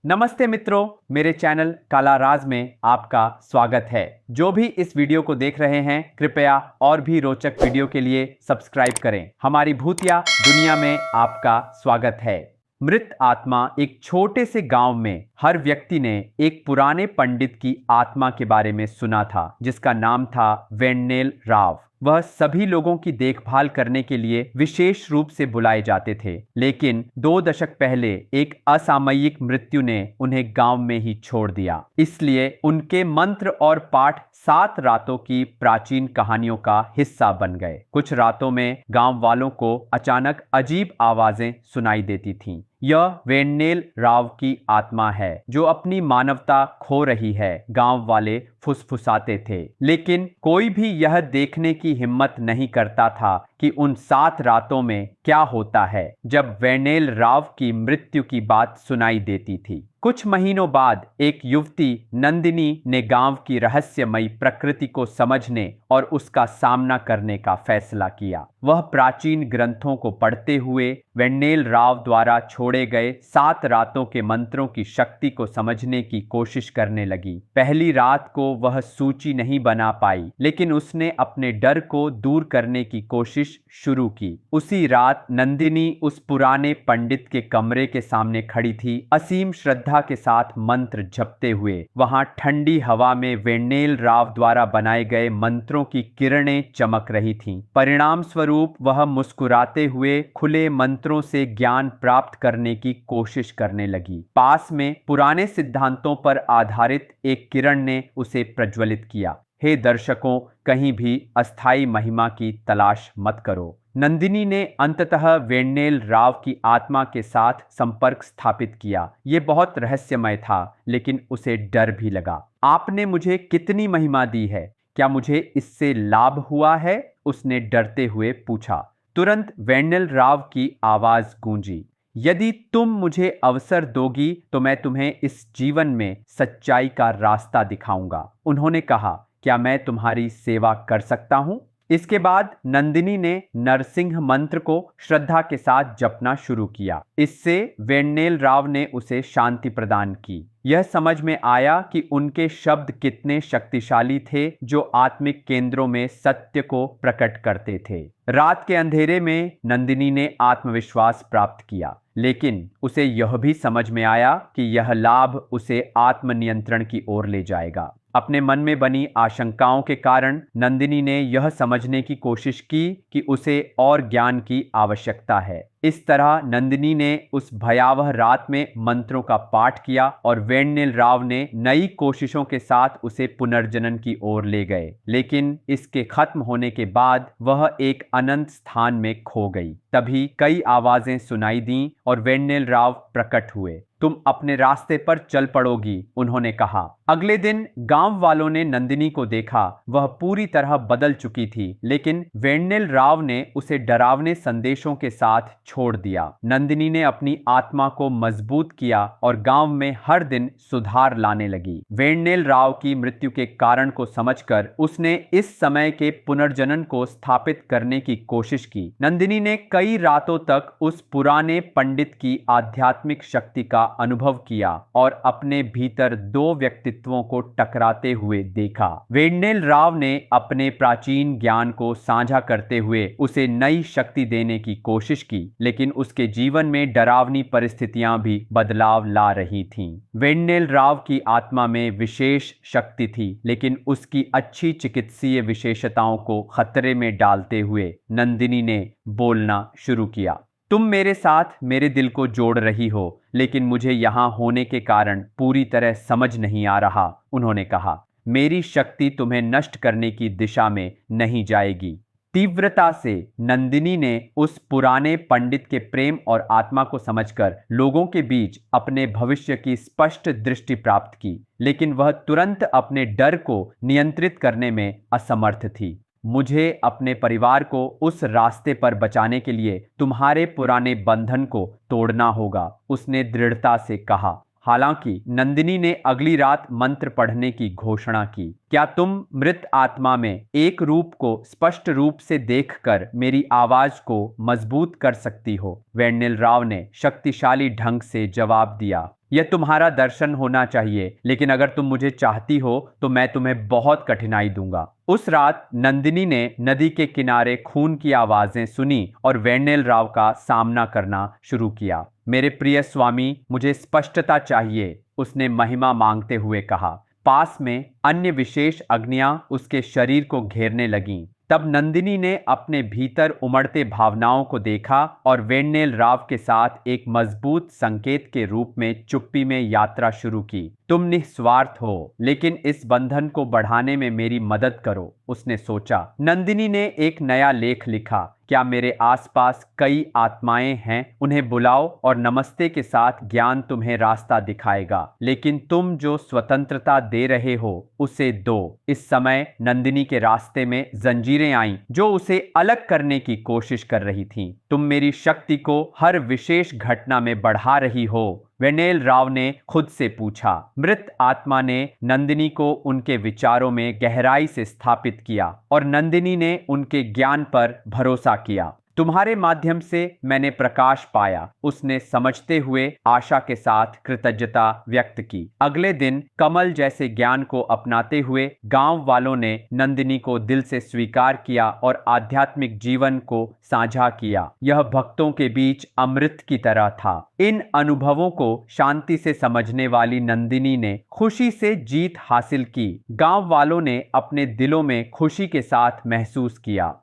नमस्ते मित्रों, मेरे चैनल काला राज में आपका स्वागत है। जो भी इस वीडियो को देख रहे हैं, कृपया और भी रोचक वीडियो के लिए सब्सक्राइब करें। हमारी भूतिया दुनिया में आपका स्वागत है। मृत आत्मा। एक छोटे से गांव में हर व्यक्ति ने एक पुराने पंडित की आत्मा के बारे में सुना था, जिसका नाम था वेन्नेल राव। वह सभी लोगों की देखभाल करने के लिए विशेष रूप से बुलाए जाते थे, लेकिन 2 दशक पहले एक असामयिक मृत्यु ने उन्हें गांव में ही छोड़ दिया। इसलिए उनके मंत्र और पाठ 7 रातों की प्राचीन कहानियों का हिस्सा बन गए। कुछ रातों में गांव वालों को अचानक अजीब आवाजें सुनाई देती थीं। यह वेन्नेल राव की आत्मा है जो अपनी मानवता खो रही है, गांव वाले फुसफुसाते थे। लेकिन कोई भी यह देखने की हिम्मत नहीं करता था कि उन 7 रातों में क्या होता है जब वेन्नेल राव की मृत्यु की बात सुनाई देती थी। कुछ महीनों बाद एक युवती नंदिनी ने गांव की रहस्यमयी प्रकृति को समझने और उसका सामना करने का फैसला किया। वह प्राचीन ग्रंथों को पढ़ते हुए वेन्नेल राव द्वारा छोड़े गए 7 रातों के मंत्रों की शक्ति को समझने की कोशिश करने लगी। पहली रात को वह सूची नहीं बना पाई, लेकिन उसने अपने डर को दूर करने की कोशिश शुरू की। उसी रात नंदिनी उस पुराने पंडित के कमरे के सामने खड़ी थी, असीम श्रद्धा के साथ मंत्र जपते हुए। वहां ठंडी हवा में वेन्नेल राव द्वारा बनाए गए मंत्रों की किरणें चमक रही थीं। परिणाम स्वरूप वह मुस्कुराते हुए खुले मंत्रों से ज्ञान प्राप्त करने की कोशिश करने लगी। पास में पुराने सिद्धांतों पर आधारित एक किरण ने उसे प्रज्वलित किया। हे दर्शकों, कहीं भी अस्थाई महिमा की तलाश मत करो। नंदिनी ने अंततः वेन्नेल राव की आत्मा के साथ संपर्क स्थापित किया। ये बहुत रहस्यमय था, लेकिन उसे डर भी लगा। आपने मुझे कितनी महिमा दी है? क्या मुझे इससे लाभ हुआ है? उसने डरते हुए पूछा। तुरंत वेन्नेल राव की आवाज गूंजी। यदि तुम मुझे अवसर दोगी तो मैं तुम्हें इस जीवन में सच्चाई का रास्ता दिखाऊंगा। उन्होंने कहा, क्या मैं तुम्हारी सेवा कर सकता हूं? इसके बाद नंदिनी ने नरसिंह मंत्र को श्रद्धा के साथ जपना शुरू किया। इससे वेन्नेल राव ने उसे शांति प्रदान की। यह समझ में आया कि उनके शब्द कितने शक्तिशाली थे, जो आत्मिक केंद्रों में सत्य को प्रकट करते थे। रात के अंधेरे में नंदिनी ने आत्मविश्वास प्राप्त किया, लेकिन उसे यह भी समझ में आया कि यह लाभ उसे आत्मनियंत्रण की ओर ले जाएगा। अपने मन में बनी आशंकाओं के कारण नंदिनी ने यह समझने की कोशिश की कि उसे और ज्ञान की आवश्यकता है। इस तरह नंदिनी ने उस भयावह रात में मंत्रों का पाठ किया और वेन्नेल राव ने नई कोशिशों के साथ उसे पुनर्जनन की ओर ले गए। लेकिन इसके खत्म होने के बाद वह एक अनंत स्थान में खो गई। तभी कई आवाजें सुनाई दीं और वेन्नेल राव प्रकट हुए। तुम अपने रास्ते पर चल पड़ोगी, उन्होंने कहा। अगले दिन गांव वालों ने नंदिनी को देखा। वह पूरी तरह बदल चुकी थी, लेकिन वेन्नेल राव ने उसे डरावने संदेशों के साथ छोड़ दिया। नंदिनी ने अपनी आत्मा को मजबूत किया और गांव में हर दिन सुधार लाने लगी। वेन्नेल राव की मृत्यु के कारण को समझकर उसने इस समय के पुनर्जनन को स्थापित करने की कोशिश की। नंदिनी ने कई रातों तक उस पुराने पंडित की आध्यात्मिक शक्ति का अनुभव किया और अपने भीतर 2 व्यक्तित्वों को टकराते हुए देखा। वेन्नेल राव ने अपने प्राचीन ज्ञान को साझा करते हुए उसे नई शक्ति देने की कोशिश की, लेकिन उसके जीवन में डरावनी परिस्थितियां भी बदलाव ला रही थीं। वेन्नेल राव की आत्मा में विशेष शक्ति थी, लेकिन उसकी अच्छी चिकित्सीय विशेषताओं को खतरे में डालते हुए नंदिनी ने बोलना शुरू किया। तुम मेरे साथ मेरे दिल को जोड़ रही हो, लेकिन मुझे यहाँ होने के कारण पूरी तरह समझ नहीं आ रहा, उन्होंने कहा। मेरी शक्ति तुम्हें नष्ट करने की दिशा में नहीं जाएगी। तीव्रता से नंदिनी ने उस पुराने पंडित के प्रेम और आत्मा को समझकर लोगों के बीच अपने भविष्य की स्पष्ट दृष्टि प्राप्त की, लेकिन वह तुरंत अपने डर को नियंत्रित करने में असमर्थ थी। मुझे अपने परिवार को उस रास्ते पर बचाने के लिए तुम्हारे पुराने बंधन को तोड़ना होगा, उसने दृढ़ता से कहा। हालांकि नंदिनी ने अगली रात मंत्र पढ़ने की घोषणा की। क्या तुम मृत आत्मा में एक रूप को स्पष्ट रूप से देखकर मेरी आवाज को मजबूत कर सकती हो? वेन्नेल राव ने शक्तिशाली ढंग से जवाब दिया। यह तुम्हारा दर्शन होना चाहिए, लेकिन अगर तुम मुझे चाहती हो तो मैं तुम्हें बहुत कठिनाई दूंगा। उस रात नंदिनी ने नदी के किनारे खून की आवाजें सुनी और वेण्णेल राव का सामना करना शुरू किया। मेरे प्रिय स्वामी, मुझे स्पष्टता चाहिए, उसने महिमा मांगते हुए कहा। पास में अन्य विशेष अग्नियां उसके शरीर को घेरने लगीं। तब नंदिनी ने अपने भीतर उमड़ते भावनाओं को देखा और वेण्णेल राव के साथ एक मजबूत संकेत के रूप में चुप्पी में यात्रा शुरू की। तुम निस्वार्थ हो, लेकिन इस बंधन को बढ़ाने में मेरी मदद करो, उसने सोचा। नंदिनी ने एक नया लेख लिखा। क्या मेरे आसपास कई आत्माएं हैं? उन्हें बुलाओ और नमस्ते के साथ ज्ञान तुम्हें रास्ता दिखाएगा, लेकिन तुम जो स्वतंत्रता दे रहे हो उसे दो। इस समय नंदिनी के रास्ते में जंजीरें आईं जो उसे अलग करने की कोशिश कर रही थीं। तुम मेरी शक्ति को हर विशेष घटना में बढ़ा रही हो, वेण्णेल राव ने खुद से पूछा। मृत आत्मा ने नंदिनी को उनके विचारों में गहराई से स्थापित किया और नंदिनी ने उनके ज्ञान पर भरोसा किया। तुम्हारे माध्यम से मैंने प्रकाश पाया, उसने समझते हुए आशा के साथ कृतज्ञता व्यक्त की। अगले दिन कमल जैसे ज्ञान को अपनाते हुए गांव वालों ने नंदिनी को दिल से स्वीकार किया और आध्यात्मिक जीवन को साझा किया। यह भक्तों के बीच अमृत की तरह था। इन अनुभवों को शांति से समझने वाली नंदिनी ने खुशी से जीत हासिल की। गांव वालों ने अपने दिलों में खुशी के साथ महसूस किया।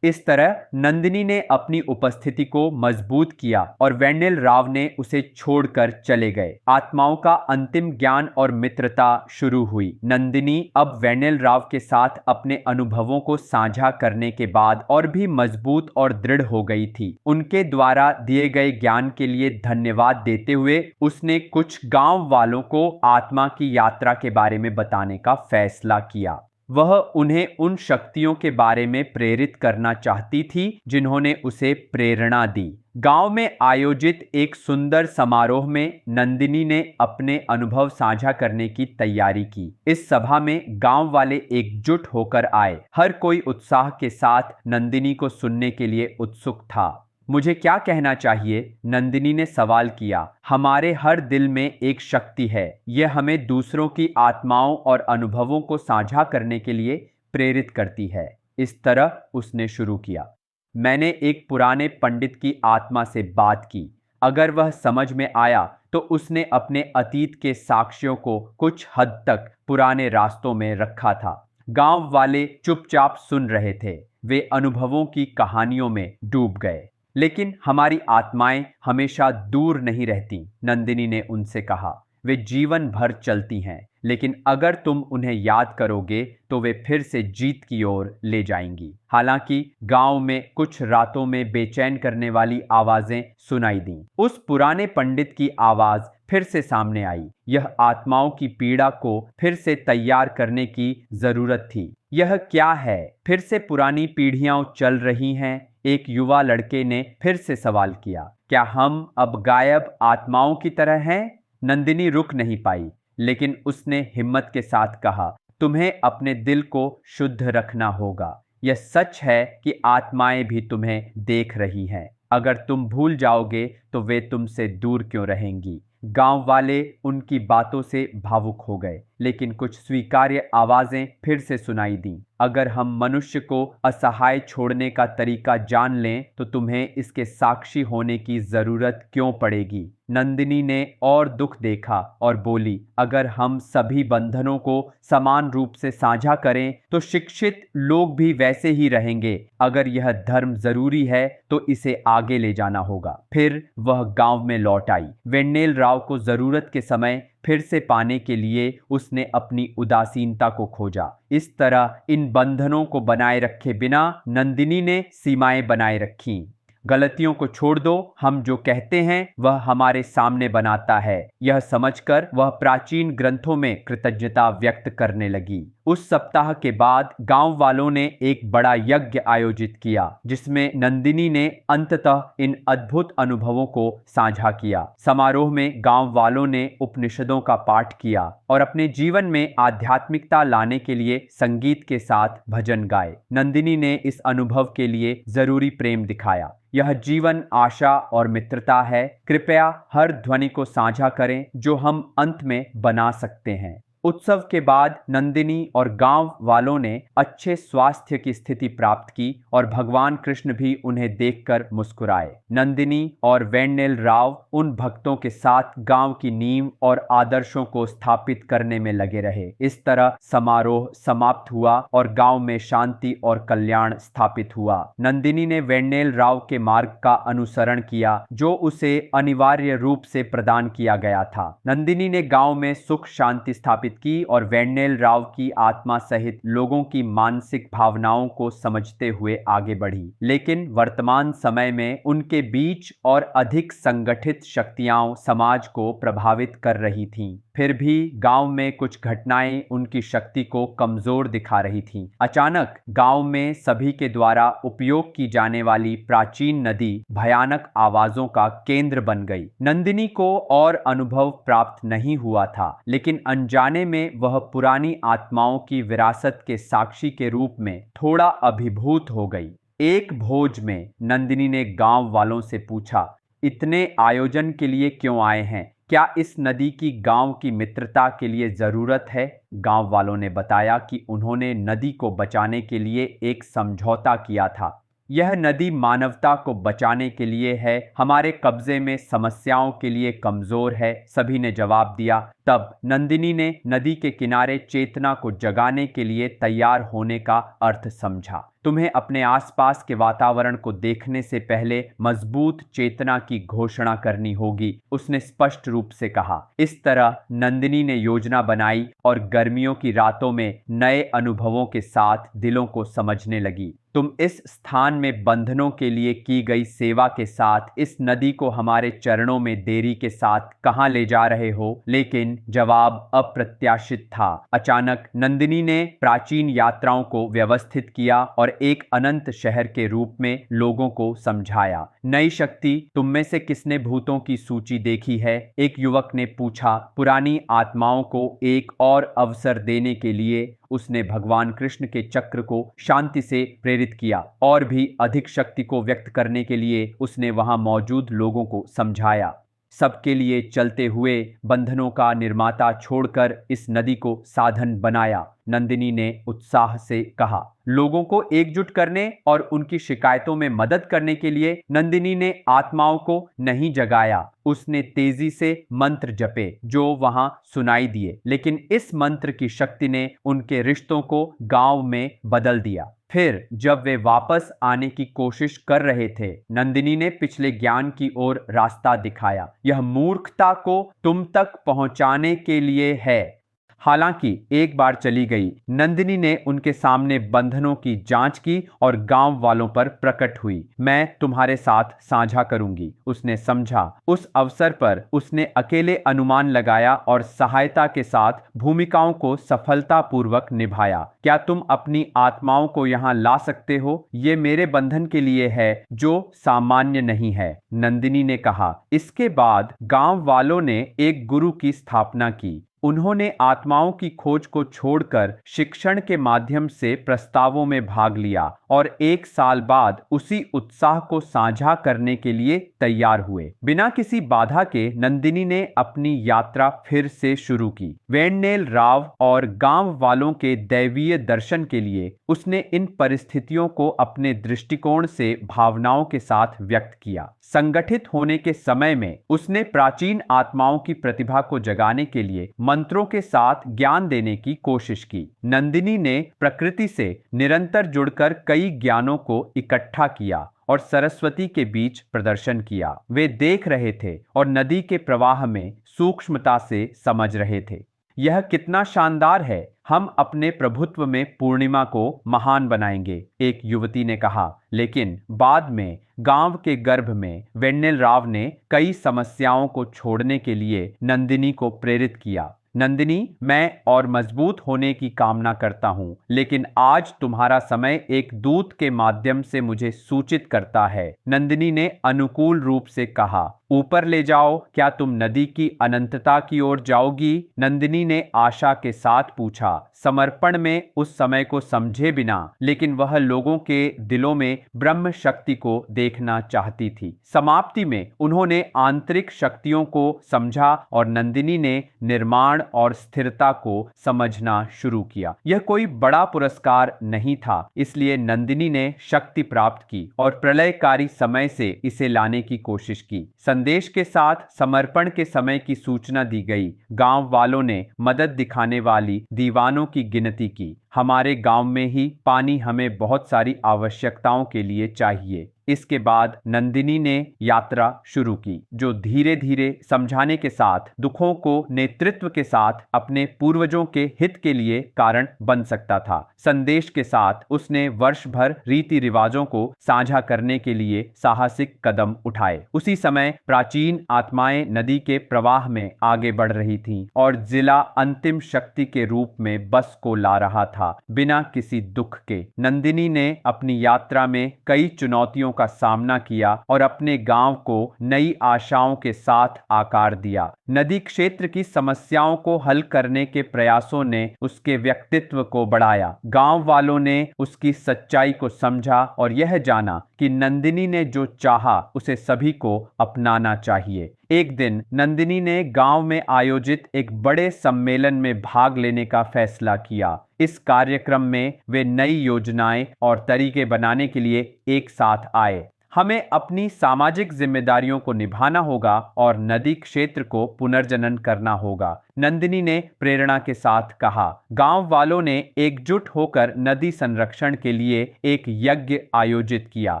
इस तरह नंदिनी ने अपनी उपस्थिति को मजबूत किया और वेण्णेल राव ने उसे छोड़कर चले गए। आत्माओं का अंतिम ज्ञान और मित्रता शुरू हुई। नंदिनी अब वेण्णेल राव के साथ अपने अनुभवों को साझा करने के बाद और भी मजबूत और दृढ़ हो गई थी। उनके द्वारा दिए गए ज्ञान के लिए धन्यवाद देते हुए उसने कुछ गांव वालों को आत्मा की यात्रा के बारे में बताने का फैसला किया। वह उन्हें उन शक्तियों के बारे में प्रेरित करना चाहती थी जिन्होंने उसे प्रेरणा दी। गांव में आयोजित एक सुंदर समारोह में नंदिनी ने अपने अनुभव साझा करने की तैयारी की। इस सभा में गांव वाले एकजुट होकर आए। हर कोई उत्साह के साथ नंदिनी को सुनने के लिए उत्सुक था। मुझे क्या कहना चाहिए? नंदिनी ने सवाल किया। हमारे हर दिल में एक शक्ति है, यह हमें दूसरों की आत्माओं और अनुभवों को साझा करने के लिए प्रेरित करती है। इस तरह उसने शुरू किया। मैंने एक पुराने पंडित की आत्मा से बात की। अगर वह समझ में आया तो उसने अपने अतीत के साक्ष्यों को कुछ हद तक पुराने रास्तों में रखा था। गांव वाले चुपचाप सुन रहे थे। वे अनुभवों की कहानियों में डूब गए। लेकिन हमारी आत्माएं हमेशा दूर नहीं रहती, नंदिनी ने उनसे कहा। वे जीवन भर चलती हैं, लेकिन अगर तुम उन्हें याद करोगे तो वे फिर से जीत की ओर ले जाएंगी। हालांकि गांव में कुछ रातों में बेचैन करने वाली आवाजें सुनाई दीं। उस पुराने पंडित की आवाज फिर से सामने आई। यह आत्माओं की पीड़ा को फिर से तैयार करने की जरूरत थी। यह क्या है? फिर से पुरानी पीढ़ियां चल रही हैं? एक युवा लड़के ने फिर से सवाल किया। क्या हम अब गायब आत्माओं की तरह हैं? नंदिनी रुक नहीं पाई, लेकिन उसने हिम्मत के साथ कहा, तुम्हें अपने दिल को शुद्ध रखना होगा। यह सच है कि आत्माएं भी तुम्हें देख रही हैं। अगर तुम भूल जाओगे तो वे तुमसे दूर क्यों रहेंगी? गांव वाले उनकी बातों से भावुक हो गए, लेकिन कुछ स्वीकार्य आवाजें फिर से सुनाई दी। अगर हम मनुष्य को असहाय छोड़ने का तरीका जान लें तो तुम्हें इसके साक्षी होने की जरूरत क्यों पड़ेगी? नंदिनी ने और दुख देखा और बोली, अगर हम सभी बंधनों को समान रूप से साझा करें तो शिक्षित लोग भी वैसे ही रहेंगे। अगर यह धर्म जरूरी है तो इसे आगे ले जाना होगा। फिर वह गांव में लौट आई। वेण्णेल राव को जरूरत के समय फिर से पाने के लिए उसने अपनी उदासीनता को खोजा। इस तरह इन बंधनों को बनाए रखे बिना नंदिनी ने सीमाएं बनाए रखीं। गलतियों को छोड़ दो, हम जो कहते हैं वह हमारे सामने बनाता है। यह समझकर वह प्राचीन ग्रंथों में कृतज्ञता व्यक्त करने लगी। उस सप्ताह के बाद गांव वालों ने एक बड़ा यज्ञ आयोजित किया जिसमें नंदिनी ने अंततः इन अद्भुत अनुभवों को साझा किया। समारोह में गांव वालों ने उपनिषदों का पाठ किया और अपने जीवन में आध्यात्मिकता लाने के लिए संगीत के साथ भजन गाए। नंदिनी ने इस अनुभव के लिए जरूरी प्रेम दिखाया। यह जीवन, आशा और मित्रता है। कृपया हर ध्वनि को साझा करें जो हम अंत में बना सकते हैं। उत्सव के बाद नंदिनी और गांव वालों ने अच्छे स्वास्थ्य की स्थिति प्राप्त की और भगवान कृष्ण भी उन्हें देखकर मुस्कुराए। नंदिनी और वेन्नेल राव उन भक्तों के साथ गांव की नींव और आदर्शों को स्थापित करने में लगे रहे। इस तरह समारोह समाप्त हुआ और गांव में शांति और कल्याण स्थापित हुआ। नंदिनी ने वेन्नेल राव के मार्ग का अनुसरण किया जो उसे अनिवार्य रूप से प्रदान किया गया था। नंदिनी ने गांव में सुख शांति स्थापित की और वेन्नेल राव की आत्मा सहित लोगों की मानसिक भावनाओं को समझते हुए आगे बढ़ी। लेकिन वर्तमान समय में उनके बीच और अधिक संगठित शक्तियां समाज को प्रभावित कर रही थीं। फिर भी गांव में कुछ घटनाएं उनकी शक्ति को कमजोर दिखा रही थीं। अचानक गांव में सभी के द्वारा उपयोग की जाने वाली प्राचीन नदी भयानक आवाजों का केंद्र बन गई। नंदिनी को और अनुभव प्राप्त नहीं हुआ था, लेकिन अनजाने में वह पुरानी आत्माओं की विरासत के साक्षी के रूप में थोड़ा अभिभूत हो गई। एक भोज में नंदिनी ने गांव वालों से पूछा, इतने आयोजन के लिए क्यों आए हैं? क्या इस नदी की गांव की मित्रता के लिए जरूरत है? गांव वालों ने बताया कि उन्होंने नदी को बचाने के लिए एक समझौता किया था। यह नदी मानवता को बचाने के लिए है, हमारे कब्जे में समस्याओं के लिए कमजोर है, सभी ने जवाब दिया। तब नंदिनी ने नदी के किनारे चेतना को जगाने के लिए तैयार होने का अर्थ समझा। तुम्हें अपने आसपास के वातावरण को देखने से पहले मजबूत चेतना की घोषणा करनी होगी, उसने स्पष्ट रूप से कहा। इस तरह नंदिनी ने योजना बनाई और गर्मियों की रातों में नए अनुभवों के साथ दिलों को समझने लगी। तुम इस स्थान में बंधनों के लिए की गई सेवा के साथ इस नदी को हमारे चरणों में देरी के साथ कहां ले जा रहे हो? लेकिन जवाब अप्रत्याशित था। अचानक नंदिनी ने प्राचीन यात्राओं को व्यवस्थित किया और एक अनंत शहर के रूप में लोगों को समझाया। नई शक्ति, तुम में से किसने भूतों की सूची देखी है? एक युवक ने पूछा। पुरानी आत्माओं को एक और अवसर देने के लिए उसने भगवान कृष्ण के चक्र को शांति से प्रेरित किया और भी अधिक शक्ति को व्यक्त करने के लिए उसने वहां मौजूद लोगों को समझाया। सबके लिए चलते हुए बंधनों का निर्माता छोड़कर इस नदी को साधन बनाया, नंदिनी ने उत्साह से कहा। लोगों को एकजुट करने और उनकी शिकायतों में मदद करने के लिए नंदिनी ने आत्माओं को नहीं जगाया, उसने तेजी से मंत्र जपे जो वहां सुनाई दिए। लेकिन इस मंत्र की शक्ति ने उनके रिश्तों को गांव में बदल दिया। फिर जब वे वापस आने की कोशिश कर रहे थे, नंदिनी ने पिछले ज्ञान की ओर रास्ता दिखाया। यह मूर्खता को तुम तक पहुंचाने के लिए है। हालांकि एक बार चली गई, नंदिनी ने उनके सामने बंधनों की जांच की और गांव वालों पर प्रकट हुई। मैं तुम्हारे साथ साझा करूंगी, उसने समझा। उस अवसर पर उसने अकेले अनुमान लगाया और सहायता के साथ भूमिकाओं को सफलतापूर्वक निभाया। क्या तुम अपनी आत्माओं को यहाँ ला सकते हो? ये मेरे बंधन के लिए है जो सामान्य नहीं है, नंदिनी ने कहा। इसके बाद गांव वालों ने एक गुरु की स्थापना की। उन्होंने आत्माओं की खोज को छोड़कर शिक्षण के माध्यम से प्रस्तावों में भाग लिया और एक साल बाद उसी उत्साह को साझा करने के लिए तैयार हुए। बिना किसी बाधा के नंदिनी ने अपनी यात्रा फिर से शुरू की। वेन्नेल राव और गांव वालों के दैवीय दर्शन के लिए उसने इन परिस्थितियों को अपने दृष्टिकोण से भावनाओं के साथ व्यक्त किया। संगठित होने के समय में उसने प्राचीन आत्माओं की प्रतिभा को जगाने के लिए मंत्रों के साथ ज्ञान देने की कोशिश की। नंदिनी ने प्रकृति से निरंतर जुड़कर कई ज्ञानों को इकट्ठा किया और सरस्वती के बीच प्रदर्शन किया। वे देख रहे थे और नदी के प्रवाह में सूक्ष्मता से समझ रहे थे। यह कितना शानदार है! हम अपने प्रभुत्व में पूर्णिमा को महान बनाएंगे, एक युवती ने कहा। लेकिन बाद में गांव के गर्भ में वेन्नेल राव ने कई समस्याओं को छोड़ने के लिए नंदिनी को प्रेरित किया। नंदिनी, मैं और मजबूत होने की कामना करता हूँ, लेकिन आज तुम्हारा समय एक दूत के माध्यम से मुझे सूचित करता है। नंदिनी ने अनुकूल रूप से कहा, ऊपर ले जाओ, क्या तुम नदी की अनंतता की ओर जाओगी? नंदिनी ने आशा के साथ पूछा, समर्पण में उस समय को समझे बिना, लेकिन वह लोगों के दिलों में ब्रह्म शक्ति को देखना चाहती थी। समाप्ति में उन्होंने आंतरिक शक्तियों को समझा और नंदिनी ने निर्माण और स्थिरता को समझना शुरू किया। यह कोई बड़ा पुरस्कार नहीं था, इसलिए नंदिनी ने शक्ति प्राप्त की और प्रलयकारी समय से इसे लाने की कोशिश की। संदेश के साथ समर्पण के समय की सूचना दी गई। गांव वालों ने मदद दिखाने वाली दीवानों की गिनती की। हमारे गांव में ही पानी हमें बहुत सारी आवश्यकताओं के लिए चाहिए। इसके बाद नंदिनी ने यात्रा शुरू की, जो धीरे धीरे समझाने के साथ दुखों को नेतृत्व के साथ अपने पूर्वजों के हित के लिए कारण बन सकता था। संदेश के साथ उसने वर्ष भर रीति रिवाजों को साझा करने के लिए साहसिक कदम उठाए। उसी समय प्राचीन आत्माएं नदी के प्रवाह में आगे बढ़ रही थीं और जिला अंतिम शक्ति के रूप में बस को ला रहा था, बिना किसी दुख के। नंदिनी ने अपनी यात्रा में कई चुनौतियों का सामना किया और अपने गांव को नई आशाओं के साथ आकार दिया। नदी क्षेत्र की समस्याओं को हल करने के प्रयासों ने उसके व्यक्तित्व को बढ़ाया। गांव वालों ने उसकी सच्चाई को समझा और यह जाना कि नंदिनी ने जो चाहा उसे सभी को अपनाना चाहिए। एक दिन नंदिनी ने गांव में आयोजित एक बड़े सम्मेलन में भाग लेने का फैसला किया। इस कार्यक्रम में वे नई योजनाएं और तरीके बनाने के लिए एक साथ आए। हमें अपनी सामाजिक जिम्मेदारियों को निभाना होगा और नदी क्षेत्र को पुनर्जनन करना होगा, नंदिनी ने प्रेरणा के साथ कहा। गांव वालों ने एकजुट होकर नदी संरक्षण के लिए एक यज्ञ आयोजित किया।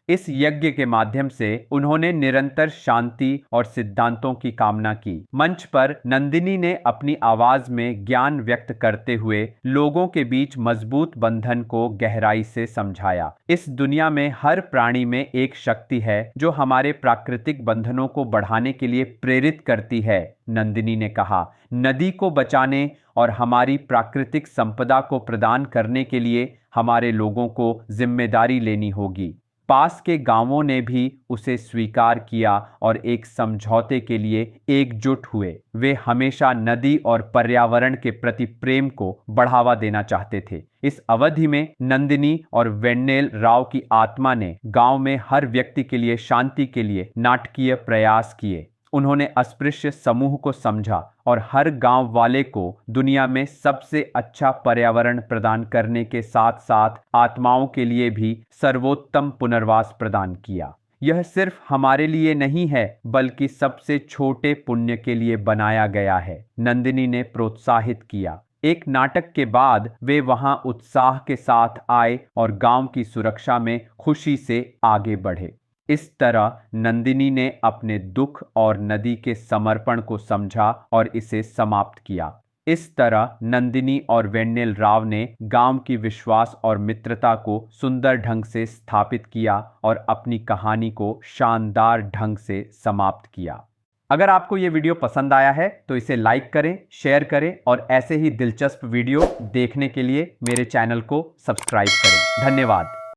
इस यज्ञ के माध्यम से उन्होंने निरंतर शांति और सिद्धांतों की कामना की। मंच पर नंदिनी ने अपनी आवाज में ज्ञान व्यक्त करते हुए लोगों के बीच मजबूत बंधन को गहराई से समझाया। इस दुनिया में हर प्राणी में एक शक्ति है जो हमारे प्राकृतिक बंधनों को बढ़ाने के लिए प्रेरित करती है, नंदिनी ने कहा। नदी को बचाने और हमारी प्राकृतिक संपदा को प्रदान करने के लिए हमारे लोगों को जिम्मेदारी लेनी होगी। पास के गांवों ने भी उसे स्वीकार किया और एक समझौते के लिए एकजुट हुए। वे हमेशा नदी और पर्यावरण के प्रति प्रेम को बढ़ावा देना चाहते थे। इस अवधि में नंदिनी और वेन्नेल राव की आत्मा ने गांव में हर व्यक्ति के लिए शांति के लिए नाटकीय प्रयास किए। उन्होंने अस्पृश्य समूह को समझा और हर गांव वाले को दुनिया में सबसे अच्छा पर्यावरण प्रदान करने के साथ साथ आत्माओं के लिए भी सर्वोत्तम पुनर्वास प्रदान किया। यह सिर्फ हमारे लिए नहीं है, बल्कि सबसे छोटे पुण्य के लिए बनाया गया है, नंदिनी ने प्रोत्साहित किया। एक नाटक के बाद वे वहां उत्साह के साथ आए और गांव की सुरक्षा में खुशी से आगे बढ़े। इस तरह नंदिनी ने अपने दुख और नदी के समर्पण को समझा और इसे समाप्त किया। इस तरह नंदिनी और वेन्नेल राव ने गांव की विश्वास और मित्रता को सुंदर ढंग से स्थापित किया और अपनी कहानी को शानदार ढंग से समाप्त किया। अगर आपको ये वीडियो पसंद आया है तो इसे लाइक करें, शेयर करें और ऐसे ही दिलचस्प वीडियो देखने के लिए मेरे चैनल को सब्सक्राइब करें। धन्यवाद।